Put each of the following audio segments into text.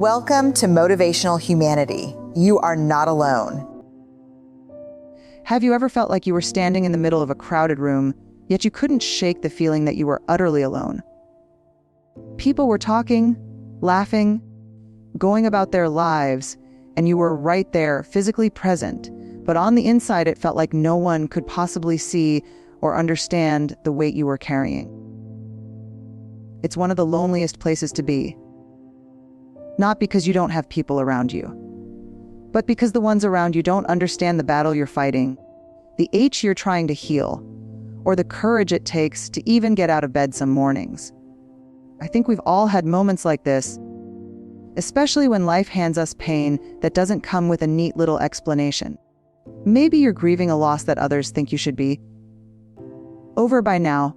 Welcome to Motivational Humanity. You are not alone. Have you ever felt like you were standing in the middle of a crowded room, yet you couldn't shake the feeling that you were utterly alone? People were talking, laughing, going about their lives, and you were right there, physically present, but on the inside it felt like no one could possibly see or understand the weight you were carrying. It's one of the loneliest places to be. Not because you don't have people around you, but because the ones around you don't understand the battle you're fighting, the ache you're trying to heal, or the courage it takes to even get out of bed some mornings. I think we've all had moments like this, especially when life hands us pain that doesn't come with a neat little explanation. Maybe you're grieving a loss that others think you should be over by now.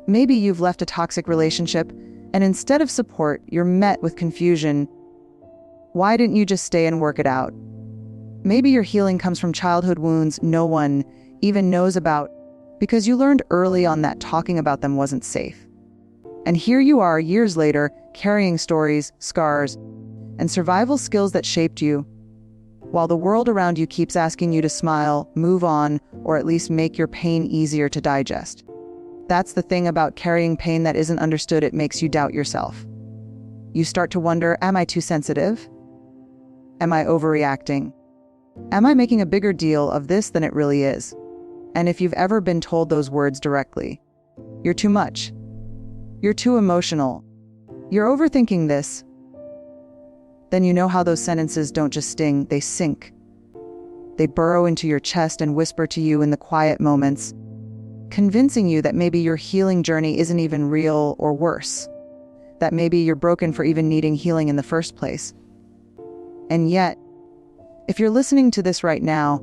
Maybe you've left a toxic relationship, and instead of support, you're met with confusion. Why didn't you just stay and work it out? Maybe your healing comes from childhood wounds no one even knows about because you learned early on that talking about them wasn't safe. And here you are years later, carrying stories, scars, and survival skills that shaped you, while the world around you keeps asking you to smile, move on, or at least make your pain easier to digest. That's the thing about carrying pain that isn't understood. It makes you doubt yourself. You start to wonder, am I too sensitive? Am I overreacting? Am I making a bigger deal of this than it really is? And if you've ever been told those words directly, you're too much. You're too emotional. You're overthinking this. Then you know how those sentences don't just sting, they sink. They burrow into your chest and whisper to you in the quiet moments, convincing you that maybe your healing journey isn't even real, or worse, that maybe you're broken for even needing healing in the first place. And yet, if you're listening to this right now,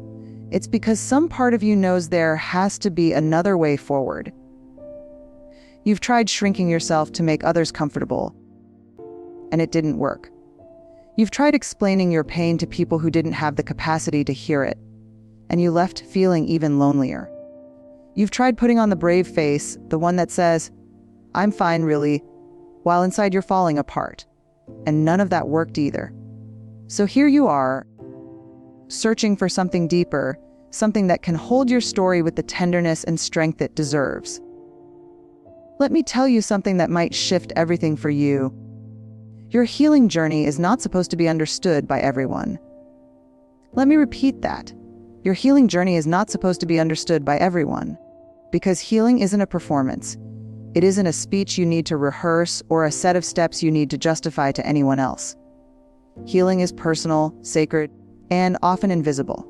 it's because some part of you knows there has to be another way forward. You've tried shrinking yourself to make others comfortable, and it didn't work. You've tried explaining your pain to people who didn't have the capacity to hear it, and you left feeling even lonelier. You've tried putting on the brave face, the one that says, "I'm fine, really," while inside you're falling apart. And none of that worked either. So here you are, searching for something deeper, something that can hold your story with the tenderness and strength it deserves. Let me tell you something that might shift everything for you. Your healing journey is not supposed to be understood by everyone. Let me repeat that. Your healing journey is not supposed to be understood by everyone. Because healing isn't a performance. It isn't a speech you need to rehearse or a set of steps you need to justify to anyone else. Healing is personal, sacred, and often invisible.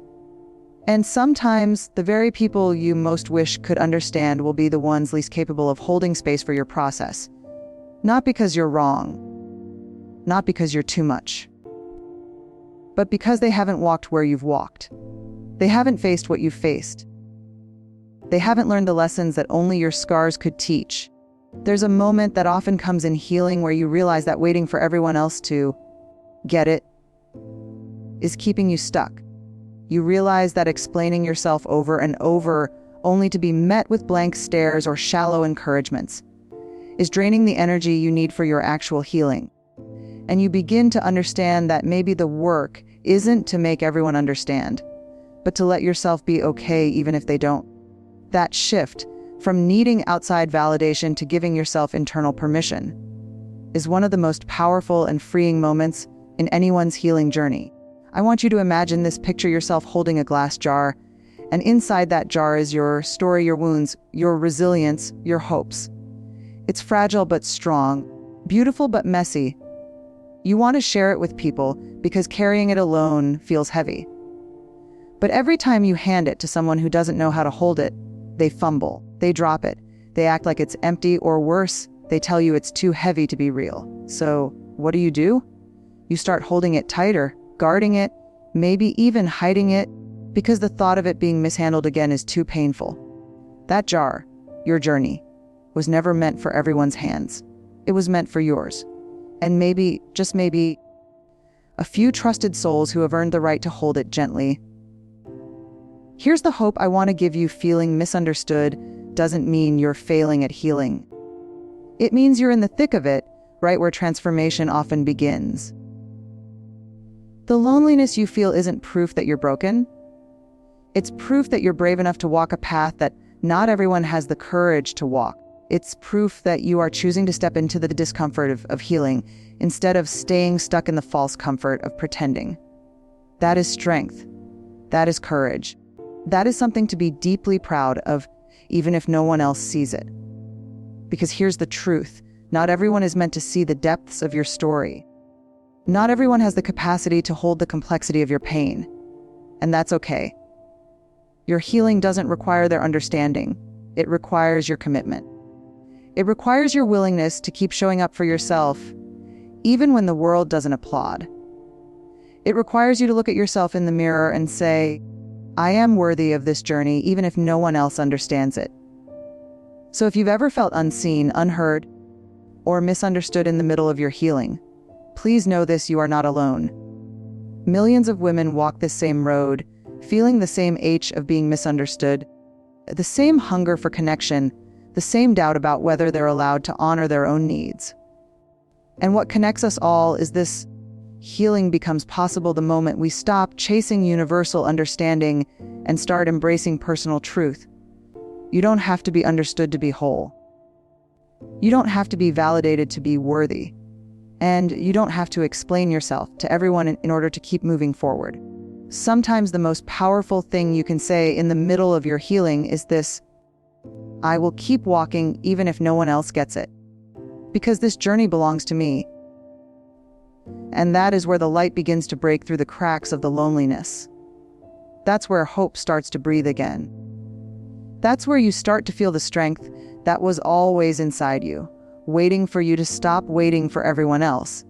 And sometimes the very people you most wish could understand will be the ones least capable of holding space for your process. Not because you're wrong, not because you're too much, but because they haven't walked where you've walked. They haven't faced what you've faced. They haven't learned the lessons that only your scars could teach. There's a moment that often comes in healing where you realize that waiting for everyone else to get it is keeping you stuck. You realize that explaining yourself over and over, only to be met with blank stares or shallow encouragements, is draining the energy you need for your actual healing. And you begin to understand that maybe the work isn't to make everyone understand, but to let yourself be okay even if they don't. That shift from needing outside validation to giving yourself internal permission is one of the most powerful and freeing moments in anyone's healing journey. I want you to imagine this. Picture yourself holding a glass jar, and inside that jar is your story, your wounds, your resilience, your hopes. It's fragile but strong, beautiful but messy. You want to share it with people because carrying it alone feels heavy. But every time you hand it to someone who doesn't know how to hold it, they fumble, they drop it, they act like it's empty, or worse, they tell you it's too heavy to be real. So what do? You start holding it tighter, guarding it, maybe even hiding it, because the thought of it being mishandled again is too painful. That jar, your journey, was never meant for everyone's hands. It was meant for yours. And maybe, just maybe, a few trusted souls who have earned the right to hold it gently. Here's the hope I want to give you. Feeling misunderstood doesn't mean you're failing at healing. It means you're in the thick of it, right where transformation often begins. The loneliness you feel isn't proof that you're broken. It's proof that you're brave enough to walk a path that not everyone has the courage to walk. It's proof that you are choosing to step into the discomfort of healing instead of staying stuck in the false comfort of pretending. That is strength. That is courage. That is something to be deeply proud of, even if no one else sees it. Because here's the truth. Not everyone is meant to see the depths of your story. Not everyone has the capacity to hold the complexity of your pain. And that's okay. Your healing doesn't require their understanding. It requires your commitment. It requires your willingness to keep showing up for yourself, even when the world doesn't applaud. It requires you to look at yourself in the mirror and say, I am worthy of this journey, even if no one else understands it. So if you've ever felt unseen, unheard, or misunderstood in the middle of your healing, please know this: you are not alone. Millions of women walk this same road, feeling the same ache of being misunderstood, the same hunger for connection, the same doubt about whether they're allowed to honor their own needs. And what connects us all is this: healing becomes possible the moment we stop chasing universal understanding and start embracing personal truth. You don't have to be understood to be whole. You don't have to be validated to be worthy. And you don't have to explain yourself to everyone in order to keep moving forward. Sometimes the most powerful thing you can say in the middle of your healing is this: I will keep walking even if no one else gets it, because this journey belongs to me. And that is where the light begins to break through the cracks of the loneliness. That's where hope starts to breathe again. That's where you start to feel the strength that was always inside you, waiting for you to stop waiting for everyone else,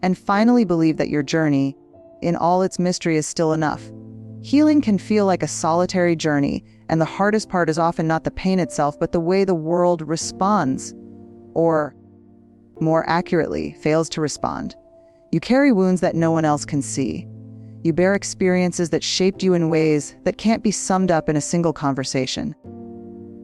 and finally believe that your journey, in all its mystery, is still enough. Healing can feel like a solitary journey, and the hardest part is often not the pain itself, but the way the world responds, or, more accurately, fails to respond. You carry wounds that no one else can see. You bear experiences that shaped you in ways that can't be summed up in a single conversation.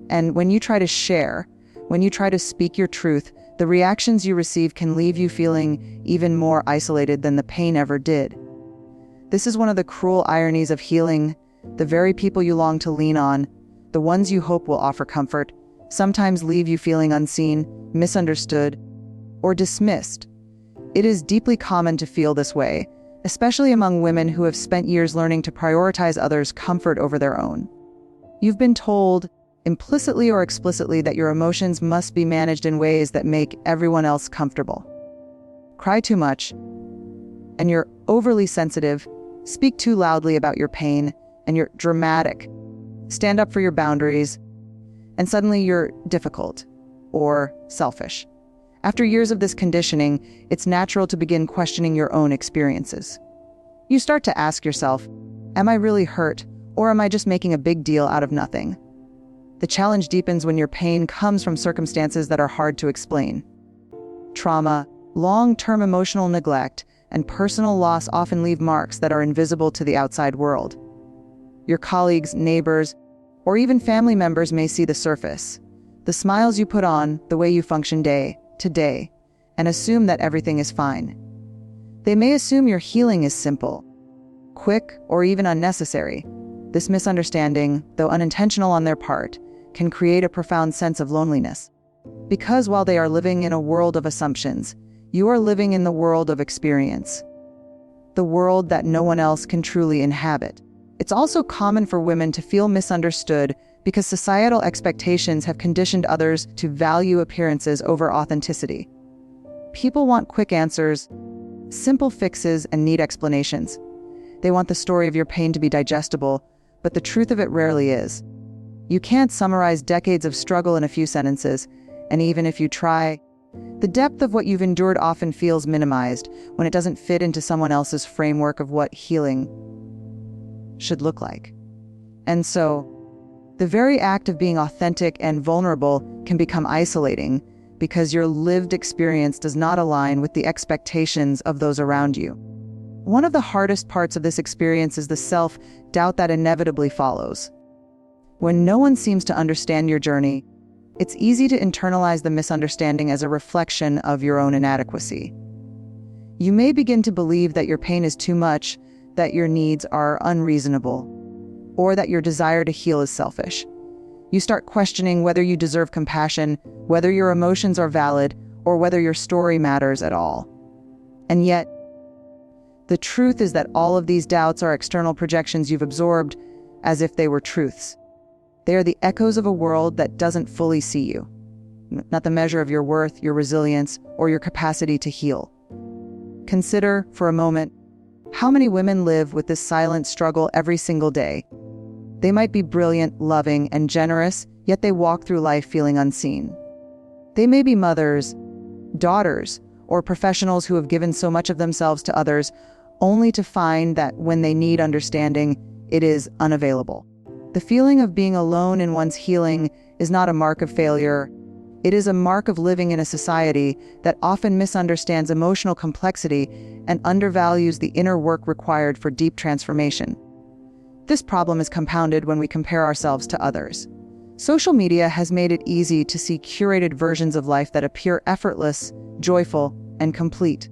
And when you try to share, when you try to speak your truth, the reactions you receive can leave you feeling even more isolated than the pain ever did. This is one of the cruel ironies of healing. The very people you long to lean on, the ones you hope will offer comfort, sometimes leave you feeling unseen, misunderstood, or dismissed. It is deeply common to feel this way, especially among women who have spent years learning to prioritize others' comfort over their own. You've been told, implicitly or explicitly, that your emotions must be managed in ways that make everyone else comfortable. Cry too much, and you're overly sensitive. Speak too loudly about your pain, and you're dramatic. Stand up for your boundaries, and suddenly you're difficult or selfish. After years of this conditioning, it's natural to begin questioning your own experiences. You start to ask yourself, am I really hurt, or am I just making a big deal out of nothing? The challenge deepens when your pain comes from circumstances that are hard to explain. Trauma, long-term emotional neglect, and personal loss often leave marks that are invisible to the outside world. Your colleagues, neighbors, or even family members may see the surface, the smiles you put on, the way you function day to day, and assume that everything is fine. They may assume your healing is simple, quick, or even unnecessary. This misunderstanding, though unintentional on their part, can create a profound sense of loneliness. Because while they are living in a world of assumptions, you are living in the world of experience, the world that no one else can truly inhabit. It's also common for women to feel misunderstood because societal expectations have conditioned others to value appearances over authenticity. People want quick answers, simple fixes, and neat explanations. They want the story of your pain to be digestible, but the truth of it rarely is. You can't summarize decades of struggle in a few sentences, and even if you try, the depth of what you've endured often feels minimized when it doesn't fit into someone else's framework of what healing should look like. And so, the very act of being authentic and vulnerable can become isolating because your lived experience does not align with the expectations of those around you. One of the hardest parts of this experience is the self-doubt that inevitably follows. When no one seems to understand your journey, it's easy to internalize the misunderstanding as a reflection of your own inadequacy. You may begin to believe that your pain is too much, that your needs are unreasonable, or that your desire to heal is selfish. You start questioning whether you deserve compassion, whether your emotions are valid, or whether your story matters at all. And yet, the truth is that all of these doubts are external projections you've absorbed as if they were truths. They are the echoes of a world that doesn't fully see you, not the measure of your worth, your resilience, or your capacity to heal. Consider, for a moment, how many women live with this silent struggle every single day. They might be brilliant, loving, and generous, yet they walk through life feeling unseen. They may be mothers, daughters, or professionals who have given so much of themselves to others, only to find that when they need understanding, it is unavailable. The feeling of being alone in one's healing is not a mark of failure. It is a mark of living in a society that often misunderstands emotional complexity and undervalues the inner work required for deep transformation. This problem is compounded when we compare ourselves to others. Social media has made it easy to see curated versions of life that appear effortless, joyful, and complete.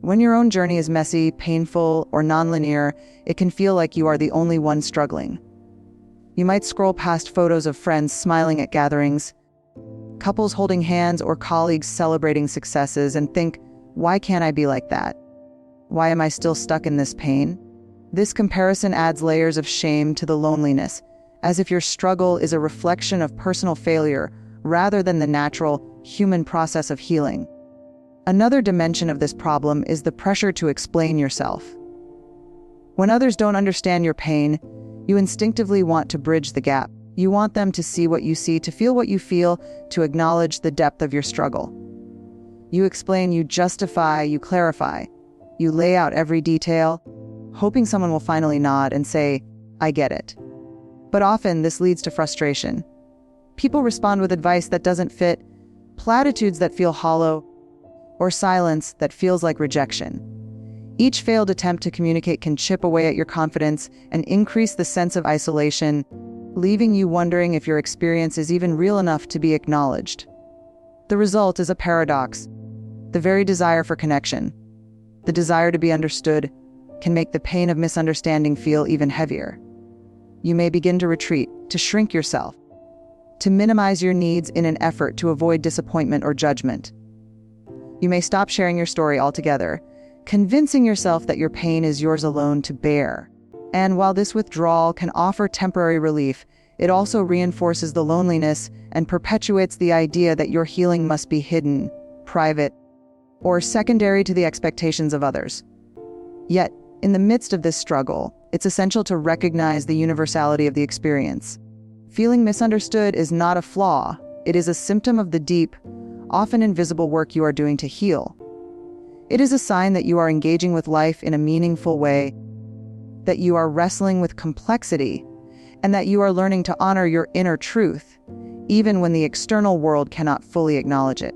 When your own journey is messy, painful, or nonlinear, it can feel like you are the only one struggling. You might scroll past photos of friends smiling at gatherings, couples holding hands, or colleagues celebrating successes, and think, why can't I be like that? Why am I still stuck in this pain? This comparison adds layers of shame to the loneliness, as if your struggle is a reflection of personal failure rather than the natural, human process of healing. Another dimension of this problem is the pressure to explain yourself. When others don't understand your pain, you instinctively want to bridge the gap. You want them to see what you see, to feel what you feel, to acknowledge the depth of your struggle. You explain, you justify, you clarify. You lay out every detail, hoping someone will finally nod and say, I get it. But often this leads to frustration. People respond with advice that doesn't fit, platitudes that feel hollow, or silence that feels like rejection. Each failed attempt to communicate can chip away at your confidence and increase the sense of isolation, leaving you wondering if your experience is even real enough to be acknowledged. The result is a paradox. The very desire for connection, the desire to be understood, can make the pain of misunderstanding feel even heavier. You may begin to retreat, to shrink yourself, to minimize your needs in an effort to avoid disappointment or judgment. You may stop sharing your story altogether, convincing yourself that your pain is yours alone to bear. And while this withdrawal can offer temporary relief, it also reinforces the loneliness and perpetuates the idea that your healing must be hidden, private, or secondary to the expectations of others. Yet, in the midst of this struggle, it's essential to recognize the universality of the experience. Feeling misunderstood is not a flaw. It is a symptom of the deep, often invisible work you are doing to heal. It is a sign that you are engaging with life in a meaningful way, that you are wrestling with complexity, and that you are learning to honor your inner truth, even when the external world cannot fully acknowledge it.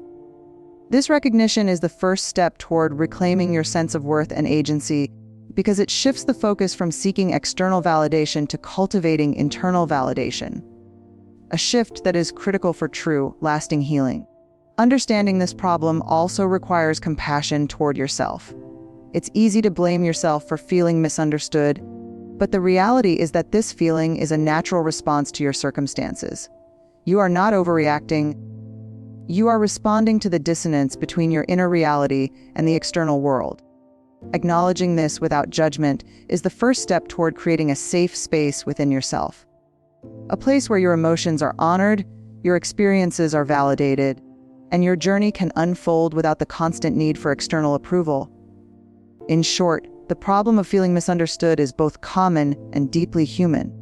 This recognition is the first step toward reclaiming your sense of worth and agency, because it shifts the focus from seeking external validation to cultivating internal validation, a shift that is critical for true, lasting healing. Understanding this problem also requires compassion toward yourself. It's easy to blame yourself for feeling misunderstood, but the reality is that this feeling is a natural response to your circumstances. You are not overreacting. You are responding to the dissonance between your inner reality and the external world. Acknowledging this without judgment is the first step toward creating a safe space within yourself. A place where your emotions are honored, your experiences are validated, and your journey can unfold without the constant need for external approval. In short, the problem of feeling misunderstood is both common and deeply human.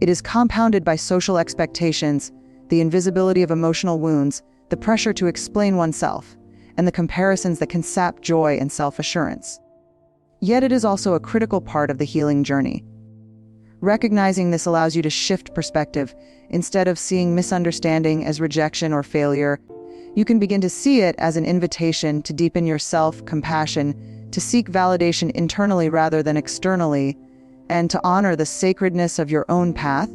It is compounded by social expectations, the invisibility of emotional wounds, the pressure to explain oneself, and the comparisons that can sap joy and self-assurance. Yet it is also a critical part of the healing journey. Recognizing this allows you to shift perspective. Instead of seeing misunderstanding as rejection or failure, you can begin to see it as an invitation to deepen your self-compassion, to seek validation internally rather than externally, and to honor the sacredness of your own path,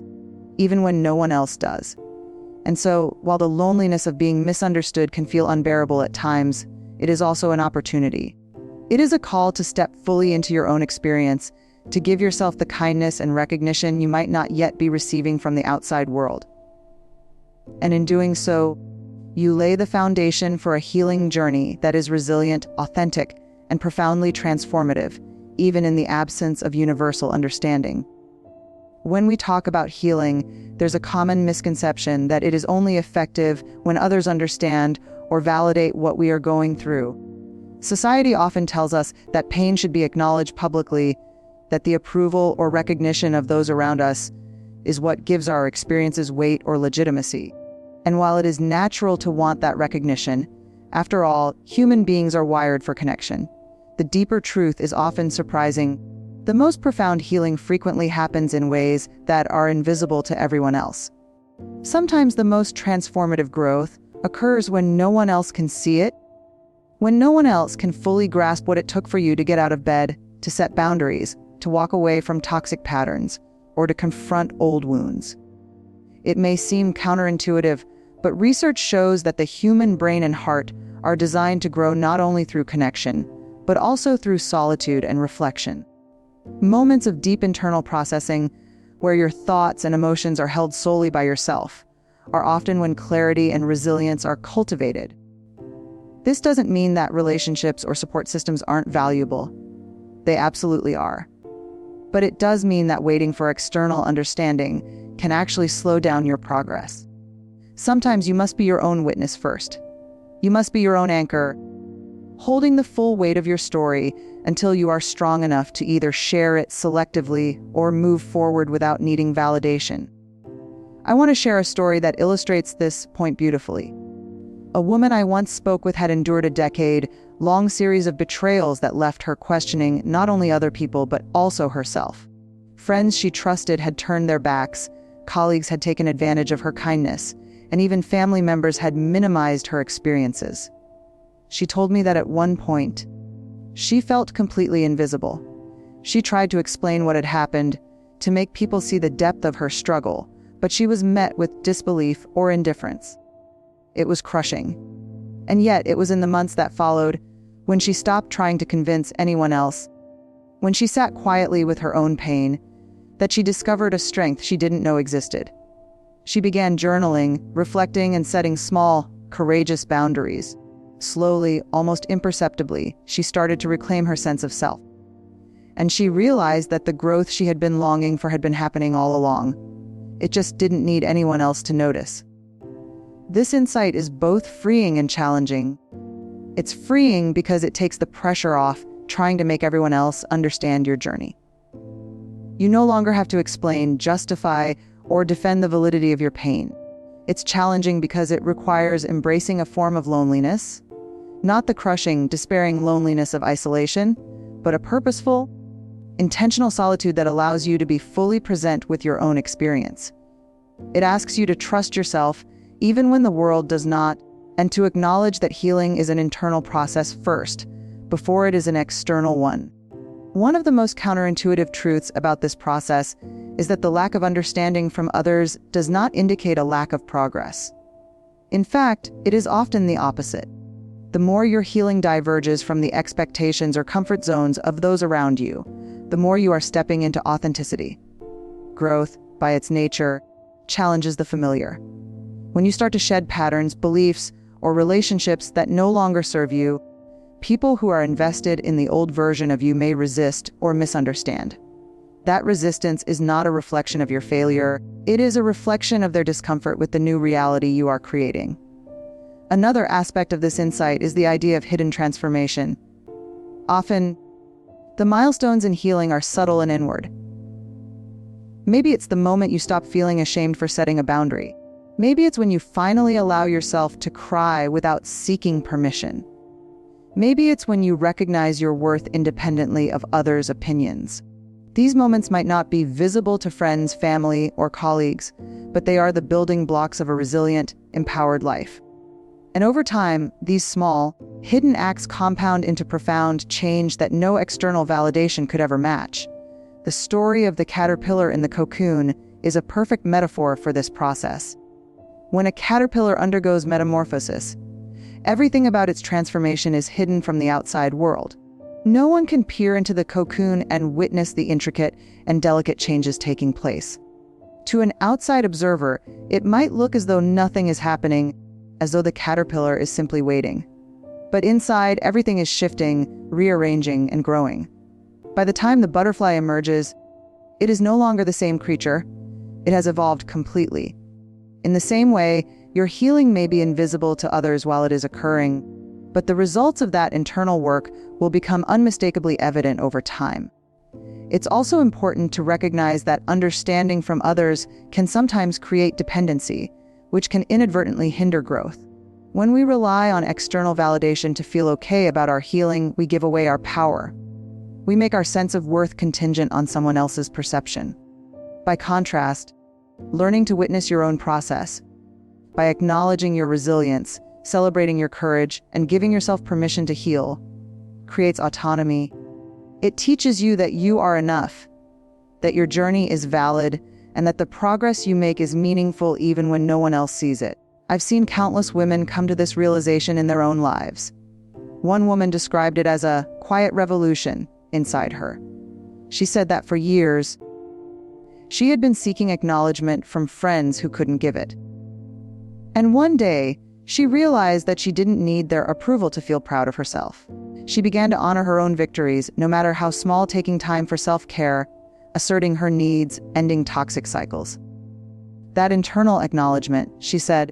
even when no one else does. And so, while the loneliness of being misunderstood can feel unbearable at times, it is also an opportunity. It is a call to step fully into your own experience, to give yourself the kindness and recognition you might not yet be receiving from the outside world. And in doing so, you lay the foundation for a healing journey that is resilient, authentic, and profoundly transformative, even in the absence of universal understanding. When we talk about healing, there's a common misconception that it is only effective when others understand or validate what we are going through. Society often tells us that pain should be acknowledged publicly, that the approval or recognition of those around us is what gives our experiences weight or legitimacy. And while it is natural to want that recognition, after all, human beings are wired for connection. The deeper truth is often surprising. The most profound healing frequently happens in ways that are invisible to everyone else. Sometimes the most transformative growth occurs when no one else can see it, when no one else can fully grasp what it took for you to get out of bed, to set boundaries, to walk away from toxic patterns, or to confront old wounds. It may seem counterintuitive, but research shows that the human brain and heart are designed to grow not only through connection, but also through solitude and reflection. Moments of deep internal processing, where your thoughts and emotions are held solely by yourself, are often when clarity and resilience are cultivated. This doesn't mean that relationships or support systems aren't valuable. They absolutely are. But it does mean that waiting for external understanding can actually slow down your progress. Sometimes you must be your own witness first. You must be your own anchor, holding the full weight of your story until you are strong enough to either share it selectively or move forward without needing validation. I want to share a story that illustrates this point beautifully. A woman I once spoke with had endured a decade-long series of betrayals that left her questioning not only other people but also herself. Friends she trusted had turned their backs, colleagues had taken advantage of her kindness, and even family members had minimized her experiences. She told me that at one point, she felt completely invisible. She tried to explain what had happened, to make people see the depth of her struggle, but she was met with disbelief or indifference. It was crushing. And yet, it was in the months that followed, when she stopped trying to convince anyone else, when she sat quietly with her own pain, that she discovered a strength she didn't know existed. She began journaling, reflecting, and setting small, courageous boundaries. Slowly, almost imperceptibly, she started to reclaim her sense of self. And she realized that the growth she had been longing for had been happening all along. It just didn't need anyone else to notice. This insight is both freeing and challenging. It's freeing because it takes the pressure off trying to make everyone else understand your journey. You no longer have to explain, justify, or defend the validity of your pain. It's challenging because it requires embracing a form of loneliness, not the crushing, despairing loneliness of isolation, but a purposeful, intentional solitude that allows you to be fully present with your own experience. It asks you to trust yourself even when the world does not, and to acknowledge that healing is an internal process first, before it is an external one. One of the most counterintuitive truths about this process is that the lack of understanding from others does not indicate a lack of progress. In fact, it is often the opposite. The more your healing diverges from the expectations or comfort zones of those around you, the more you are stepping into authenticity. Growth, by its nature, challenges the familiar. When you start to shed patterns, beliefs, or relationships that no longer serve you, people who are invested in the old version of you may resist or misunderstand. That resistance is not a reflection of your failure. It is a reflection of their discomfort with the new reality you are creating. Another aspect of this insight is the idea of hidden transformation. Often, the milestones in healing are subtle and inward. Maybe it's the moment you stop feeling ashamed for setting a boundary. Maybe it's when you finally allow yourself to cry without seeking permission. Maybe it's when you recognize your worth independently of others' opinions. These moments might not be visible to friends, family, or colleagues, but they are the building blocks of a resilient, empowered life. And over time, these small, hidden acts compound into profound change that no external validation could ever match. The story of the caterpillar in the cocoon is a perfect metaphor for this process. When a caterpillar undergoes metamorphosis, everything about its transformation is hidden from the outside world. No one can peer into the cocoon and witness the intricate and delicate changes taking place. To an outside observer, it might look as though nothing is happening, as though the caterpillar is simply waiting. But inside, everything is shifting, rearranging, and growing. By the time the butterfly emerges, it is no longer the same creature. It has evolved completely. In the same way, your healing may be invisible to others while it is occurring, but the results of that internal work will become unmistakably evident over time. It's also important to recognize that understanding from others can sometimes create dependency, which can inadvertently hinder growth. When we rely on external validation to feel okay about our healing, we give away our power. We make our sense of worth contingent on someone else's perception. By contrast, learning to witness your own process, by acknowledging your resilience, celebrating your courage, and giving yourself permission to heal, creates autonomy. It teaches you that you are enough, that your journey is valid, and that the progress you make is meaningful even when no one else sees it. I've seen countless women come to this realization in their own lives. One woman described it as a quiet revolution inside her. She said that for years, she had been seeking acknowledgement from friends who couldn't give it. And one day, she realized that she didn't need their approval to feel proud of herself. She began to honor her own victories, no matter how small, taking time for self-care, asserting her needs, ending toxic cycles. That internal acknowledgement, she said,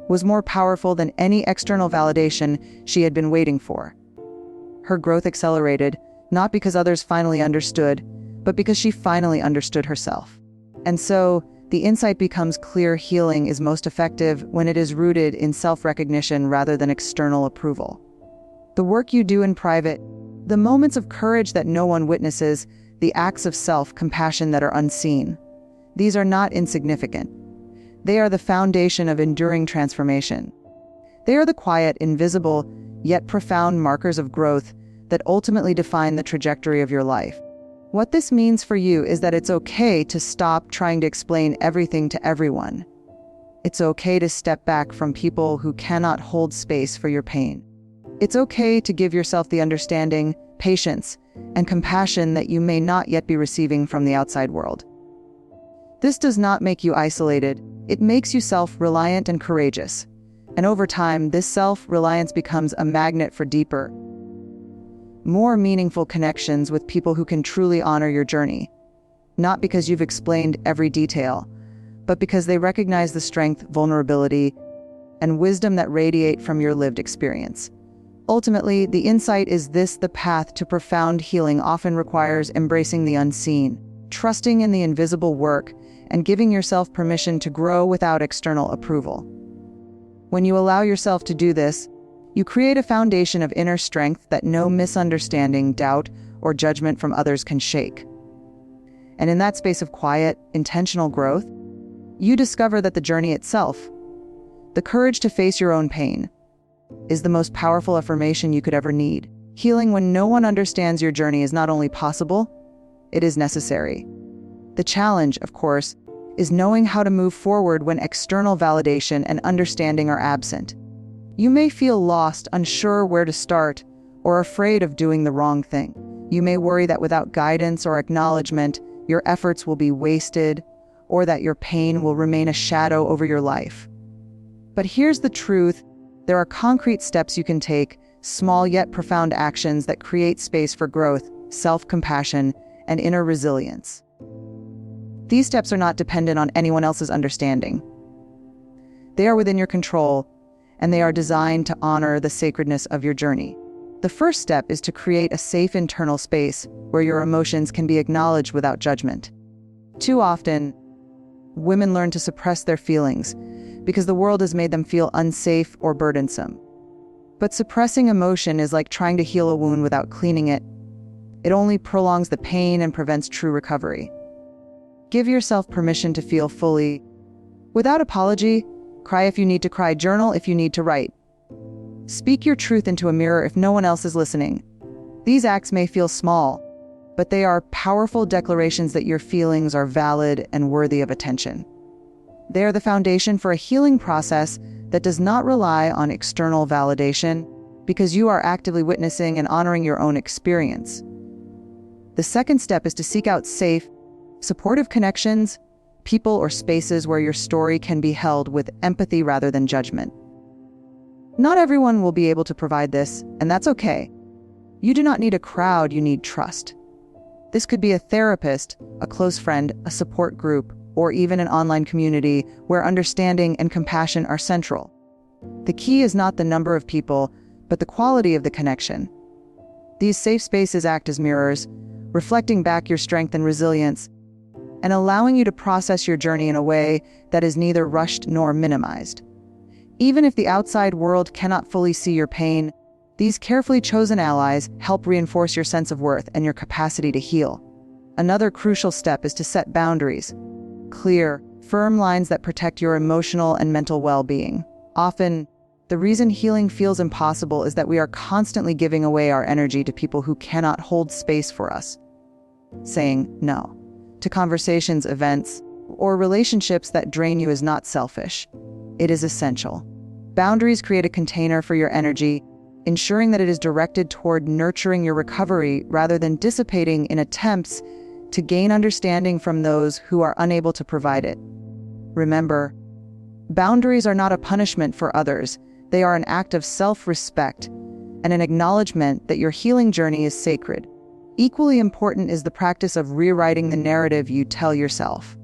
was more powerful than any external validation she had been waiting for. Her growth accelerated, not because others finally understood, but because she finally understood herself. And so, the insight becomes clear: healing is most effective when it is rooted in self-recognition rather than external approval. The work you do in private, the moments of courage that no one witnesses, the acts of self-compassion that are unseen, these are not insignificant. They are the foundation of enduring transformation. They are the quiet, invisible, yet profound markers of growth that ultimately define the trajectory of your life. What this means for you is that it's okay to stop trying to explain everything to everyone. It's okay to step back from people who cannot hold space for your pain. It's okay to give yourself the understanding, patience, and compassion that you may not yet be receiving from the outside world. This does not make you isolated. It makes you self-reliant and courageous. And over time, this self-reliance becomes a magnet for deeper, more meaningful connections with people who can truly honor your journey. Not because you've explained every detail, but because they recognize the strength, vulnerability, and wisdom that radiate from your lived experience. Ultimately, the insight is this: the path to profound healing often requires embracing the unseen, trusting in the invisible work, and giving yourself permission to grow without external approval. When you allow yourself to do this, you create a foundation of inner strength that no misunderstanding, doubt, or judgment from others can shake. And in that space of quiet, intentional growth, you discover that the journey itself, the courage to face your own pain, is the most powerful affirmation you could ever need. Healing when no one understands your journey is not only possible, it is necessary. The challenge, of course, is knowing how to move forward when external validation and understanding are absent. You may feel lost, unsure where to start, or afraid of doing the wrong thing. You may worry that without guidance or acknowledgement, your efforts will be wasted, or that your pain will remain a shadow over your life. But here's the truth: there are concrete steps you can take, small yet profound actions that create space for growth, self-compassion, and inner resilience. These steps are not dependent on anyone else's understanding. They are within your control, and they are designed to honor the sacredness of your journey. The first step is to create a safe internal space where your emotions can be acknowledged without judgment. Too often, women learn to suppress their feelings because the world has made them feel unsafe or burdensome. But suppressing emotion is like trying to heal a wound without cleaning it. It only prolongs the pain and prevents true recovery. Give yourself permission to feel fully. Without apology, cry if you need to cry, journal if you need to write. Speak your truth into a mirror if no one else is listening. These acts may feel small, but they are powerful declarations that your feelings are valid and worthy of attention. They are the foundation for a healing process that does not rely on external validation, because you are actively witnessing and honoring your own experience. The second step is to seek out safe, supportive connections, people or spaces where your story can be held with empathy rather than judgment. Not everyone will be able to provide this, and that's okay. You do not need a crowd, you need trust. This could be a therapist, a close friend, a support group, or even an online community where understanding and compassion are central. The key is not the number of people, but the quality of the connection. These safe spaces act as mirrors, reflecting back your strength and resilience, and allowing you to process your journey in a way that is neither rushed nor minimized. Even if the outside world cannot fully see your pain, these carefully chosen allies help reinforce your sense of worth and your capacity to heal. Another crucial step is to set boundaries. Clear, firm lines that protect your emotional and mental well-being. Often, the reason healing feels impossible is that we are constantly giving away our energy to people who cannot hold space for us. Saying no to conversations, events, or relationships that drain you is not selfish. It is essential. Boundaries create a container for your energy, ensuring that it is directed toward nurturing your recovery rather than dissipating in attempts to gain understanding from those who are unable to provide it. Remember, boundaries are not a punishment for others. They are an act of self-respect and an acknowledgement that your healing journey is sacred. Equally important is the practice of rewriting the narrative you tell yourself.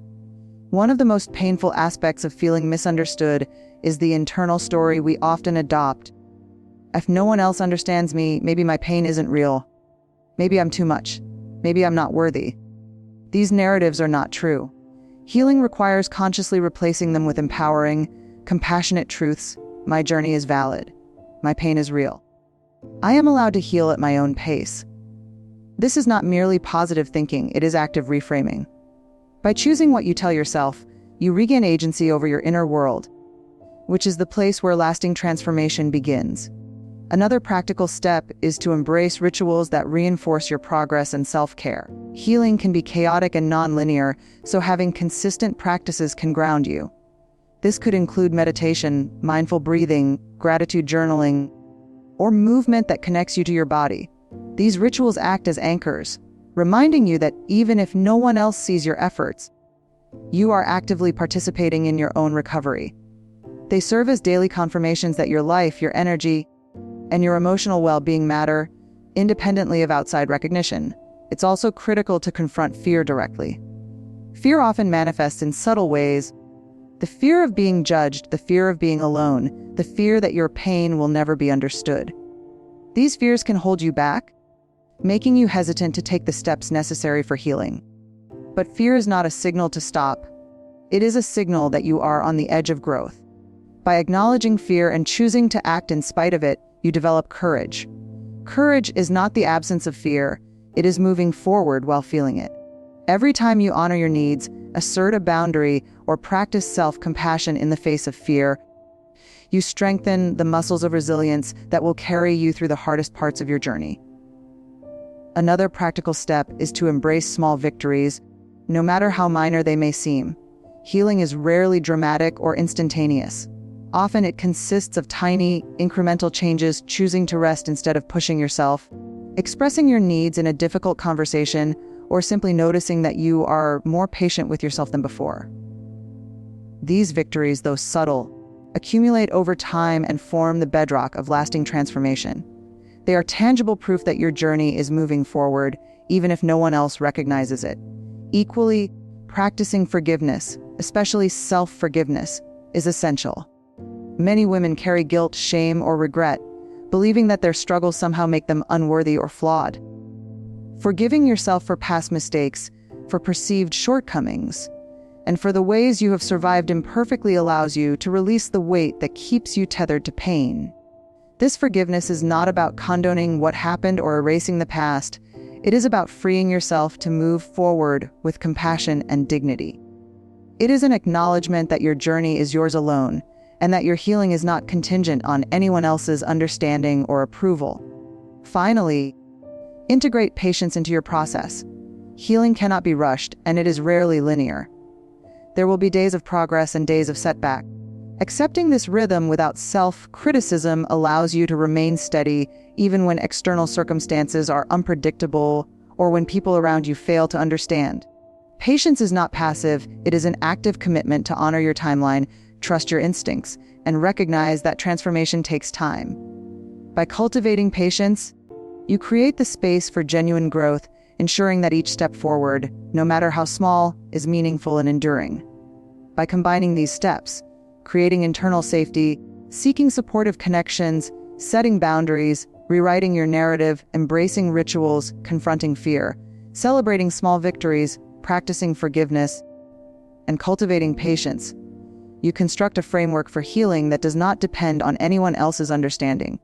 One of the most painful aspects of feeling misunderstood is the internal story we often adopt. If no one else understands me, maybe my pain isn't real. Maybe I'm too much. Maybe I'm not worthy. These narratives are not true. Healing requires consciously replacing them with empowering, compassionate truths. My journey is valid. My pain is real. I am allowed to heal at my own pace. This is not merely positive thinking, it is active reframing. By choosing what you tell yourself, you regain agency over your inner world, which is the place where lasting transformation begins. Another practical step is to embrace rituals that reinforce your progress and self-care. Healing can be chaotic and non-linear, so having consistent practices can ground you. This could include meditation, mindful breathing, gratitude journaling, or movement that connects you to your body. These rituals act as anchors, reminding you that even if no one else sees your efforts, you are actively participating in your own recovery. They serve as daily confirmations that your life, your energy, and your emotional well-being matter, independently of outside recognition. It's also critical to confront fear directly. Fear often manifests in subtle ways. The fear of being judged, the fear of being alone, the fear that your pain will never be understood. These fears can hold you back, making you hesitant to take the steps necessary for healing. But fear is not a signal to stop. It is a signal that you are on the edge of growth. By acknowledging fear and choosing to act in spite of it, you develop courage. Courage is not the absence of fear, it is moving forward while feeling it. Every time you honor your needs, assert a boundary, or practice self-compassion in the face of fear, you strengthen the muscles of resilience that will carry you through the hardest parts of your journey. Another practical step is to embrace small victories, no matter how minor they may seem. Healing is rarely dramatic or instantaneous. Often it consists of tiny, incremental changes, choosing to rest instead of pushing yourself, expressing your needs in a difficult conversation, or simply noticing that you are more patient with yourself than before. These victories, though subtle, accumulate over time and form the bedrock of lasting transformation. They are tangible proof that your journey is moving forward, even if no one else recognizes it. Equally, practicing forgiveness, especially self-forgiveness, is essential. Many women carry guilt, shame, or regret, believing that their struggles somehow make them unworthy or flawed. Forgiving yourself for past mistakes, for perceived shortcomings, and for the ways you have survived imperfectly allows you to release the weight that keeps you tethered to pain. This forgiveness is not about condoning what happened or erasing the past. It is about freeing yourself to move forward with compassion and dignity. It is an acknowledgement that your journey is yours alone, and that your healing is not contingent on anyone else's understanding or approval. Finally, integrate patience into your process. Healing cannot be rushed, and it is rarely linear. There will be days of progress and days of setback, Accepting this rhythm without self-criticism allows you to remain steady even when external circumstances are unpredictable or when people around you fail to understand. Patience is not passive, it is an active commitment to honor your timeline, trust your instincts, and recognize that transformation takes time. By cultivating patience, you create the space for genuine growth, ensuring that each step forward, no matter how small, is meaningful and enduring. By combining these steps, creating internal safety, seeking supportive connections, setting boundaries, rewriting your narrative, embracing rituals, confronting fear, celebrating small victories, practicing forgiveness, and cultivating patience, you construct a framework for healing that does not depend on anyone else's understanding.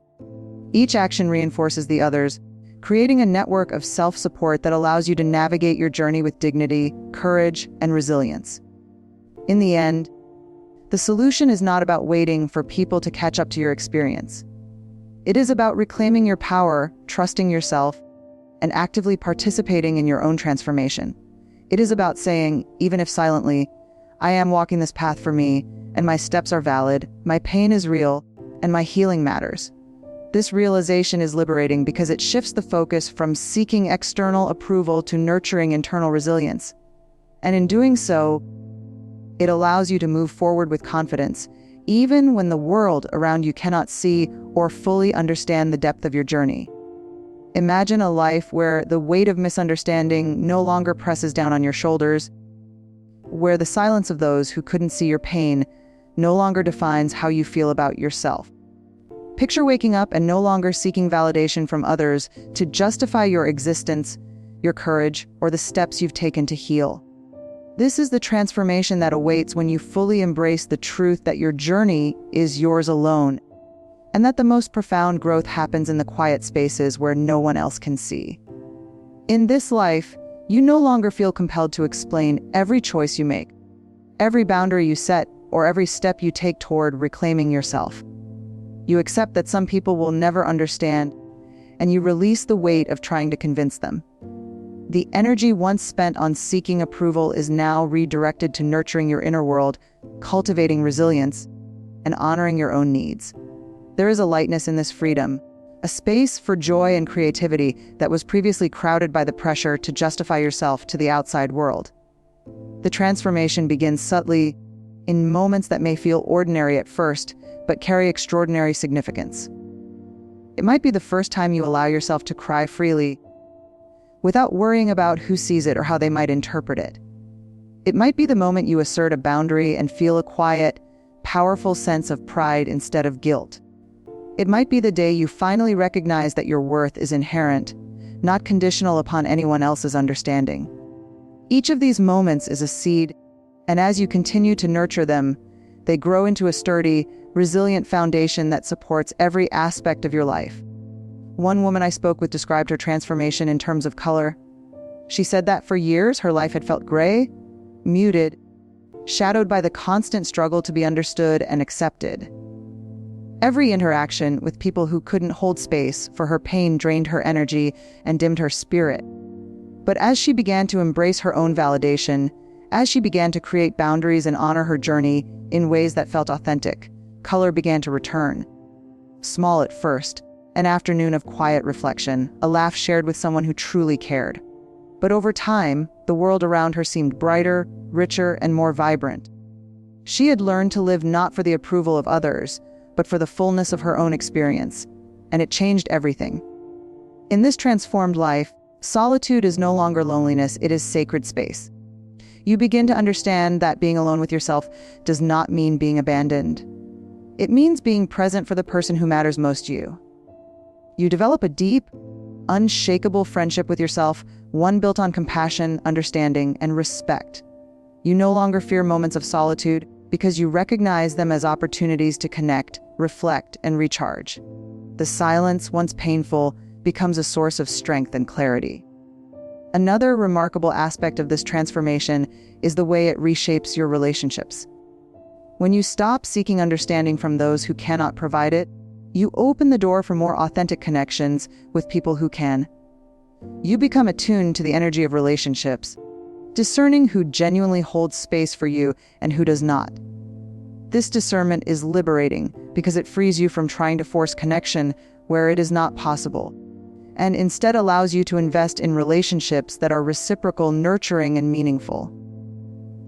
Each action reinforces the others, creating a network of self-support that allows you to navigate your journey with dignity, courage, and resilience. In the end, the solution is not about waiting for people to catch up to your experience. It is about reclaiming your power, trusting yourself, and actively participating in your own transformation. It is about saying, even if silently, I am walking this path for me, and my steps are valid, my pain is real, and my healing matters. This realization is liberating because it shifts the focus from seeking external approval to nurturing internal resilience. And in doing so, it allows you to move forward with confidence, even when the world around you cannot see or fully understand the depth of your journey. Imagine a life where the weight of misunderstanding no longer presses down on your shoulders, where the silence of those who couldn't see your pain no longer defines how you feel about yourself. Picture waking up and no longer seeking validation from others to justify your existence, your courage, or the steps you've taken to heal. This is the transformation that awaits when you fully embrace the truth that your journey is yours alone, and that the most profound growth happens in the quiet spaces where no one else can see. In this life, you no longer feel compelled to explain every choice you make, every boundary you set, or every step you take toward reclaiming yourself. You accept that some people will never understand, and you release the weight of trying to convince them. The energy once spent on seeking approval is now redirected to nurturing your inner world, cultivating resilience, and honoring your own needs. There is a lightness in this freedom, a space for joy and creativity that was previously crowded by the pressure to justify yourself to the outside world. The transformation begins subtly, in moments that may feel ordinary at first, but carry extraordinary significance. It might be the first time you allow yourself to cry freely, without worrying about who sees it or how they might interpret it. It might be the moment you assert a boundary and feel a quiet, powerful sense of pride instead of guilt. It might be the day you finally recognize that your worth is inherent, not conditional upon anyone else's understanding. Each of these moments is a seed, and as you continue to nurture them, they grow into a sturdy, resilient foundation that supports every aspect of your life. One woman I spoke with described her transformation in terms of color. She said that for years her life had felt gray, muted, shadowed by the constant struggle to be understood and accepted. Every interaction with people who couldn't hold space for her pain drained her energy and dimmed her spirit. But as she began to embrace her own validation, as she began to create boundaries and honor her journey in ways that felt authentic, color began to return. Small at first, an afternoon of quiet reflection, a laugh shared with someone who truly cared. But over time, the world around her seemed brighter, richer, and more vibrant. She had learned to live not for the approval of others, but for the fullness of her own experience, and it changed everything. In this transformed life, solitude is no longer loneliness, it is sacred space. You begin to understand that being alone with yourself does not mean being abandoned. It means being present for the person who matters most to you. You develop a deep, unshakable friendship with yourself, one built on compassion, understanding, and respect. You no longer fear moments of solitude because you recognize them as opportunities to connect, reflect, and recharge. The silence, once painful, becomes a source of strength and clarity. Another remarkable aspect of this transformation is the way it reshapes your relationships. When you stop seeking understanding from those who cannot provide it, you open the door for more authentic connections with people who can. You become attuned to the energy of relationships, discerning who genuinely holds space for you and who does not. This discernment is liberating because it frees you from trying to force connection where it is not possible, and instead allows you to invest in relationships that are reciprocal, nurturing, and meaningful.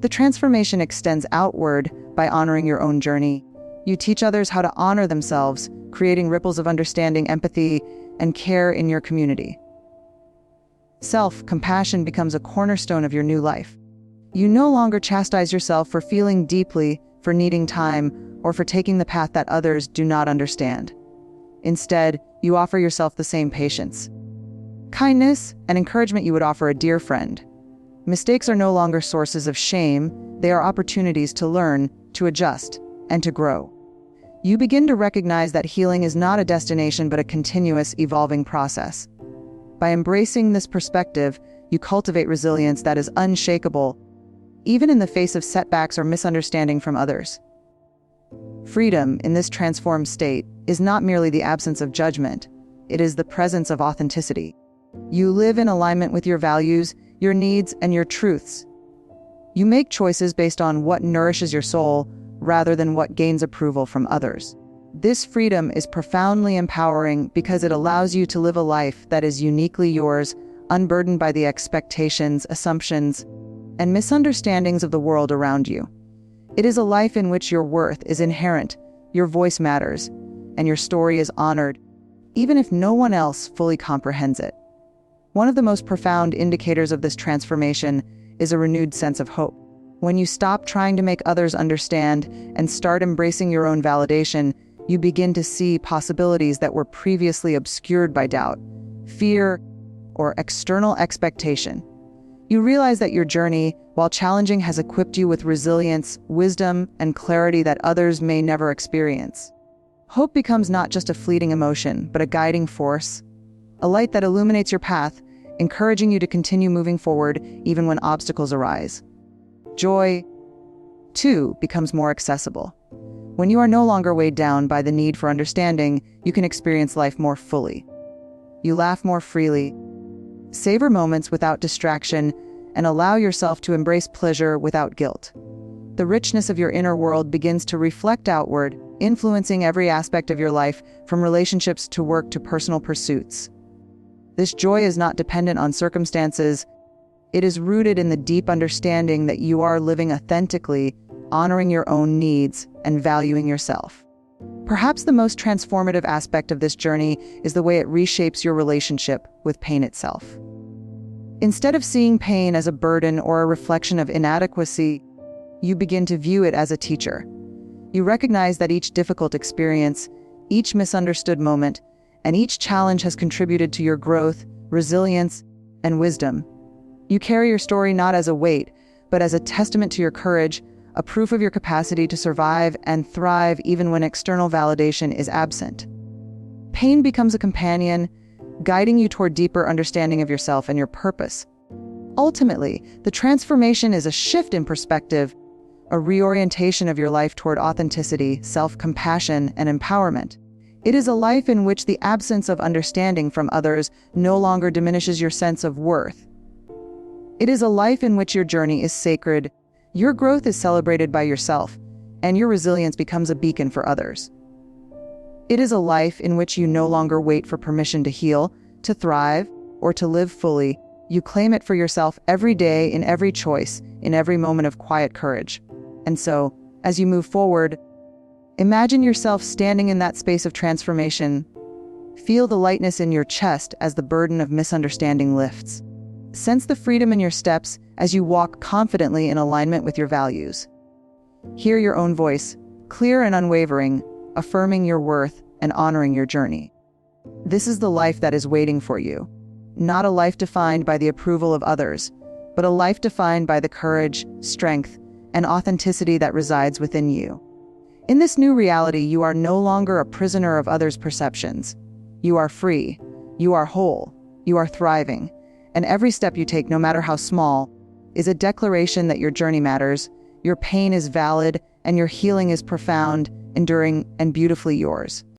The transformation extends outward by honoring your own journey. You teach others how to honor themselves, creating ripples of understanding, empathy, and care in your community. Self-compassion becomes a cornerstone of your new life. You no longer chastise yourself for feeling deeply, for needing time, or for taking the path that others do not understand. Instead, you offer yourself the same patience, kindness, and encouragement you would offer a dear friend. Mistakes are no longer sources of shame, they are opportunities to learn, to adjust, and to grow. You begin to recognize that healing is not a destination but a continuous, evolving process. By embracing this perspective, you cultivate resilience that is unshakable, even in the face of setbacks or misunderstanding from others. Freedom, in this transformed state, is not merely the absence of judgment, it is the presence of authenticity. You live in alignment with your values, your needs, and your truths. You make choices based on what nourishes your soul rather than what gains approval from others. This freedom is profoundly empowering because it allows you to live a life that is uniquely yours, unburdened by the expectations, assumptions, and misunderstandings of the world around you. It is a life in which your worth is inherent, your voice matters, and your story is honored, even if no one else fully comprehends it. One of the most profound indicators of this transformation is a renewed sense of hope. When you stop trying to make others understand and start embracing your own validation, you begin to see possibilities that were previously obscured by doubt, fear, or external expectation. You realize that your journey, while challenging, has equipped you with resilience, wisdom, and clarity that others may never experience. Hope becomes not just a fleeting emotion, but a guiding force, a light that illuminates your path, encouraging you to continue moving forward even when obstacles arise. Joy, too, becomes more accessible. When you are no longer weighed down by the need for understanding, you can experience life more fully. You laugh more freely, savor moments without distraction, and allow yourself to embrace pleasure without guilt. The richness of your inner world begins to reflect outward, influencing every aspect of your life, from relationships to work to personal pursuits. This joy is not dependent on circumstances. It is rooted in the deep understanding that you are living authentically, honoring your own needs, and valuing yourself. Perhaps the most transformative aspect of this journey is the way it reshapes your relationship with pain itself. Instead of seeing pain as a burden or a reflection of inadequacy, you begin to view it as a teacher. You recognize that each difficult experience, each misunderstood moment, and each challenge has contributed to your growth, resilience, and wisdom. You carry your story not as a weight, but as a testament to your courage, a proof of your capacity to survive and thrive even when external validation is absent. Pain becomes a companion, guiding you toward deeper understanding of yourself and your purpose. Ultimately, the transformation is a shift in perspective, a reorientation of your life toward authenticity, self-compassion, and empowerment. It is a life in which the absence of understanding from others no longer diminishes your sense of worth. It is a life in which your journey is sacred, your growth is celebrated by yourself, and your resilience becomes a beacon for others. It is a life in which you no longer wait for permission to heal, to thrive, or to live fully. You claim it for yourself every day, in every choice, in every moment of quiet courage. And so, as you move forward, imagine yourself standing in that space of transformation. Feel the lightness in your chest as the burden of misunderstanding lifts. Sense the freedom in your steps as you walk confidently in alignment with your values. Hear your own voice, clear and unwavering, affirming your worth and honoring your journey. This is the life that is waiting for you. Not a life defined by the approval of others, but a life defined by the courage, strength, and authenticity that resides within you. In this new reality, you are no longer a prisoner of others' perceptions. You are free, you are whole, you are thriving, and every step you take, no matter how small, is a declaration that your journey matters, your pain is valid, and your healing is profound, enduring, and beautifully yours.